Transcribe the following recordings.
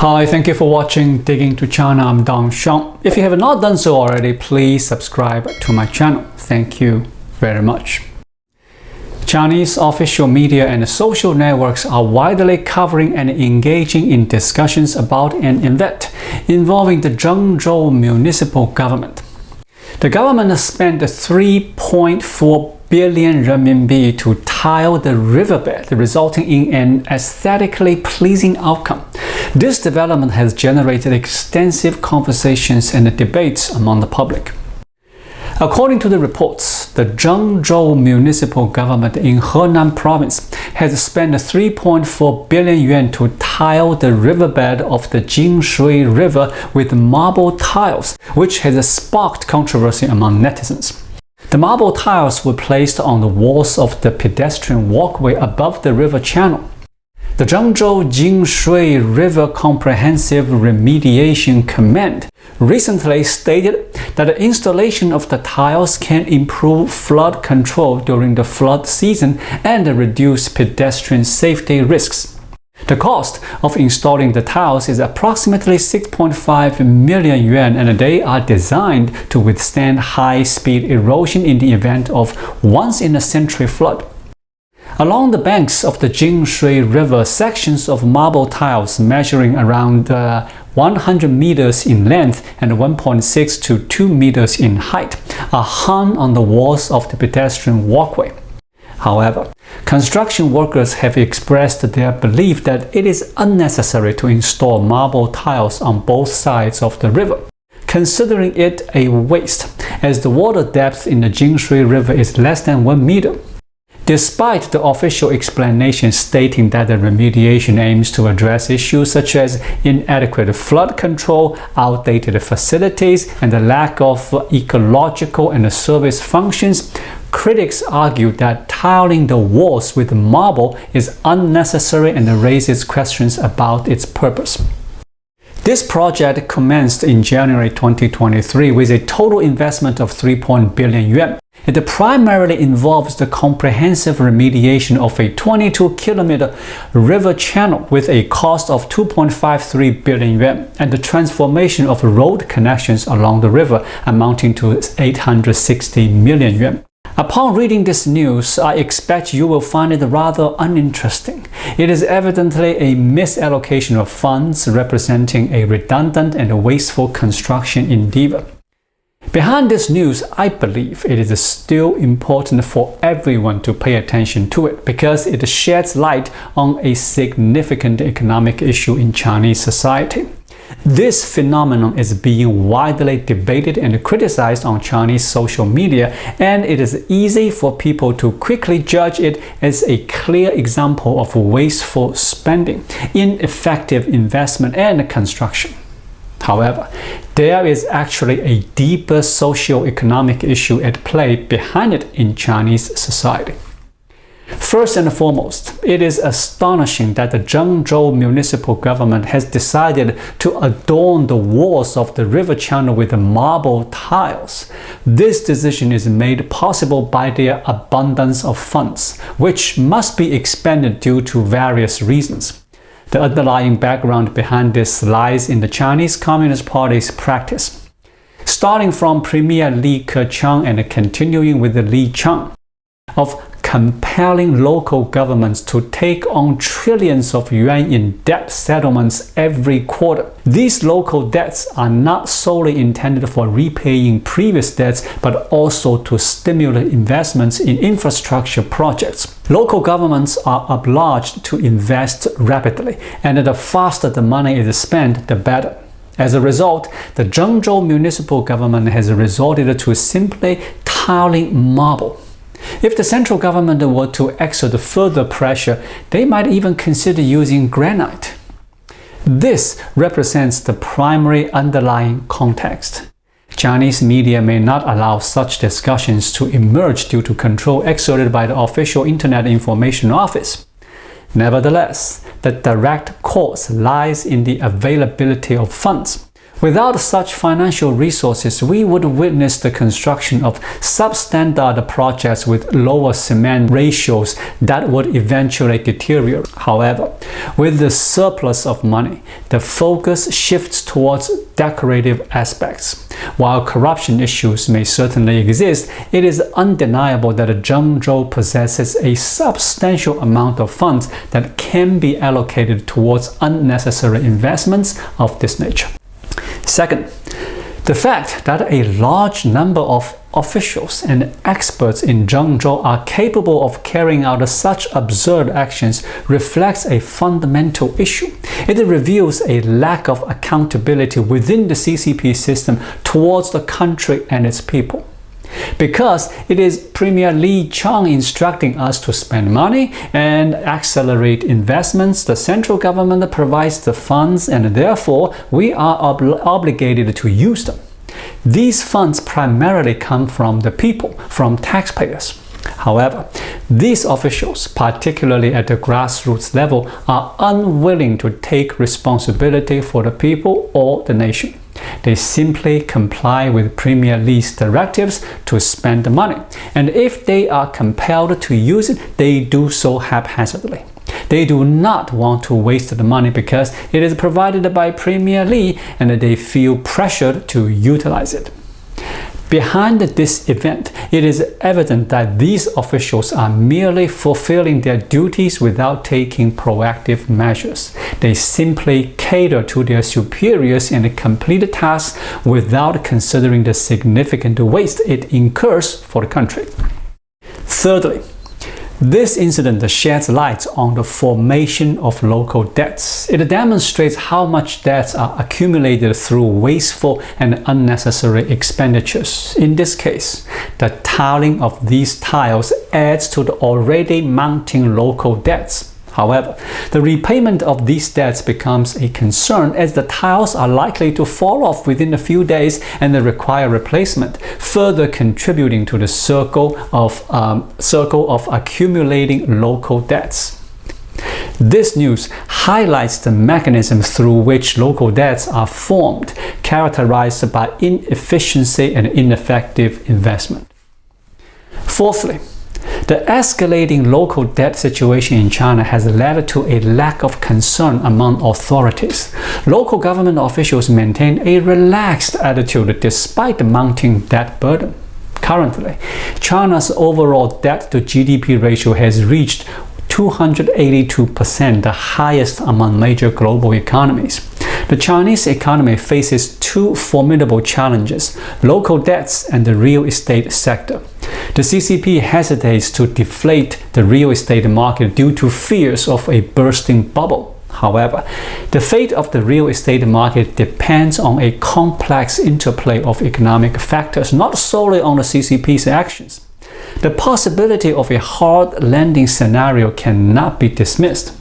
Hi, thank you for watching Digging to China. I'm Dong Xiang. If you have not done so already, please subscribe to my channel. Thank you very much. Chinese official media and social networks are widely covering and engaging in discussions about an event involving the Zhengzhou municipal government. The government has spent 3.4 billion renminbi to tile the riverbed, resulting in an aesthetically pleasing outcome. This development has generated extensive conversations and debates among the public. According to the reports, the Zhengzhou municipal government in Henan province has spent 3.4 billion yuan to tile the riverbed of the Zhengzhou River with marble tiles, which has sparked controversy among netizens. The marble tiles were placed on the walls of the pedestrian walkway above the river channel. The Zhengzhou River Comprehensive Remediation Command recently stated that the installation of the tiles can improve flood control during the flood season and reduce pedestrian safety risks. The cost of installing the tiles is approximately 6.5 million yuan, and they are designed to withstand high-speed erosion in the event of once-in-a-century flood. Along the banks of the Zhengzhou River, sections of marble tiles measuring around 100 meters in length and 1.6 to 2 meters in height are hung on the walls of the pedestrian walkway. However, construction workers have expressed their belief that it is unnecessary to install marble tiles on both sides of the river, considering it a waste, as the water depth in the Zhengzhou River is less than 1 meter. Despite the official explanation stating that the remediation aims to address issues such as inadequate flood control, outdated facilities, and the lack of ecological and service functions, critics argue that tiling the walls with marble is unnecessary and raises questions about its purpose. This project commenced in January 2023 with a total investment of 3 billion yuan. It primarily involves the comprehensive remediation of a 22-kilometer river channel with a cost of 2.53 billion yuan and the transformation of road connections along the river amounting to 860 million yuan. Upon reading this news, I expect you will find it rather uninteresting. It is evidently a misallocation of funds representing a redundant and wasteful construction endeavor. Behind this news, I believe it is still important for everyone to pay attention to it because it sheds light on a significant economic issue in Chinese society. This phenomenon is being widely debated and criticized on Chinese social media, and it is easy for people to quickly judge it as a clear example of wasteful spending, ineffective investment, and construction. However, there is actually a deeper socio-economic issue at play behind it in Chinese society. First and foremost, it is astonishing that the Zhengzhou municipal government has decided to adorn the walls of the river channel with marble tiles. This decision is made possible by their abundance of funds, which must be expended due to various reasons. The underlying background behind this lies in the Chinese Communist Party's practice. Starting from Premier Li Keqiang and continuing with the Li Chang, of compelling local governments to take on trillions of yuan in debt settlements every quarter. These local debts are not solely intended for repaying previous debts, but also to stimulate investments in infrastructure projects. Local governments are obliged to invest rapidly, and the faster the money is spent, the better. As a result, the Zhengzhou municipal government has resorted to simply tiling marble. If the central government were to exert further pressure, they might even consider using granite. This represents the primary underlying context. Chinese media may not allow such discussions to emerge due to control exerted by the official Internet Information Office. Nevertheless, the direct cause lies in the availability of funds. Without such financial resources, we would witness the construction of substandard projects with lower cement ratios that would eventually deteriorate. However, with the surplus of money, the focus shifts towards decorative aspects. While corruption issues may certainly exist, it is undeniable that Zhengzhou possesses a substantial amount of funds that can be allocated towards unnecessary investments of this nature. Second, the fact that a large number of officials and experts in Zhengzhou are capable of carrying out such absurd actions reflects a fundamental issue. It reveals a lack of accountability within the CCP system towards the country and its people. Because it is Premier Li Qiang instructing us to spend money and accelerate investments, the central government provides the funds and therefore we are obligated to use them. These funds primarily come from the people, from taxpayers. However, these officials, particularly at the grassroots level, are unwilling to take responsibility for the people or the nation. They simply comply with Premier Li's directives to spend the money, and if they are compelled to use it, they do so haphazardly. They do not want to waste the money because it is provided by Premier Li and they feel pressured to utilize it. Behind this event, it is evident that these officials are merely fulfilling their duties without taking proactive measures. They simply cater to their superiors and complete tasks without considering the significant waste it incurs for the country. Thirdly, this incident sheds light on the formation of local debts. It demonstrates how much debts are accumulated through wasteful and unnecessary expenditures. In this case, the tiling of these tiles adds to the already mounting local debts. However, the repayment of these debts becomes a concern as the tiles are likely to fall off within a few days and they require replacement, further contributing to the circle of accumulating local debts. This news highlights the mechanism through which local debts are formed, characterized by inefficiency and ineffective investment. Fourthly, the escalating local debt situation in China has led to a lack of concern among authorities. Local government officials maintain a relaxed attitude despite the mounting debt burden. Currently, China's overall debt-to-GDP ratio has reached 282%, the highest among major global economies. The Chinese economy faces two formidable challenges: local debts and the real estate sector. The CCP hesitates to deflate the real estate market due to fears of a bursting bubble. However, the fate of the real estate market depends on a complex interplay of economic factors, not solely on the CCP's actions. The possibility of a hard landing scenario cannot be dismissed.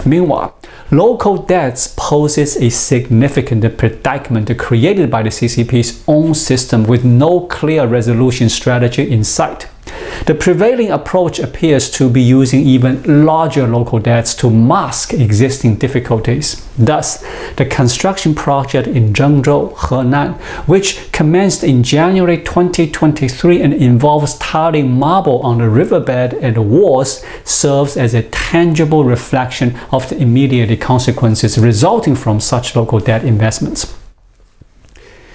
Meanwhile, local debts poses a significant predicament created by the CCP's own system with no clear resolution strategy in sight. The prevailing approach appears to be using even larger local debts to mask existing difficulties. Thus, the construction project in Zhengzhou, Henan, which commenced in January 2023 and involves tiling marble on the riverbed and the walls, serves as a tangible reflection of the immediate consequences resulting from such local debt investments.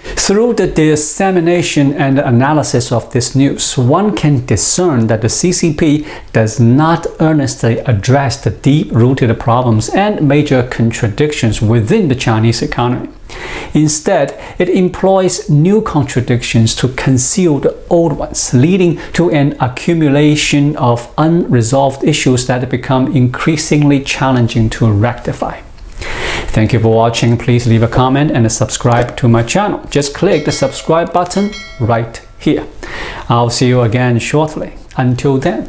Through the dissemination and analysis of this news, one can discern that the CCP does not earnestly address the deep-rooted problems and major contradictions within the Chinese economy. Instead, it employs new contradictions to conceal the old ones, leading to an accumulation of unresolved issues that become increasingly challenging to rectify. Thank you for watching. Please leave a comment and subscribe to my channel. Just click the subscribe button right here. I'll see you again shortly. Until then,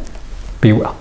be well.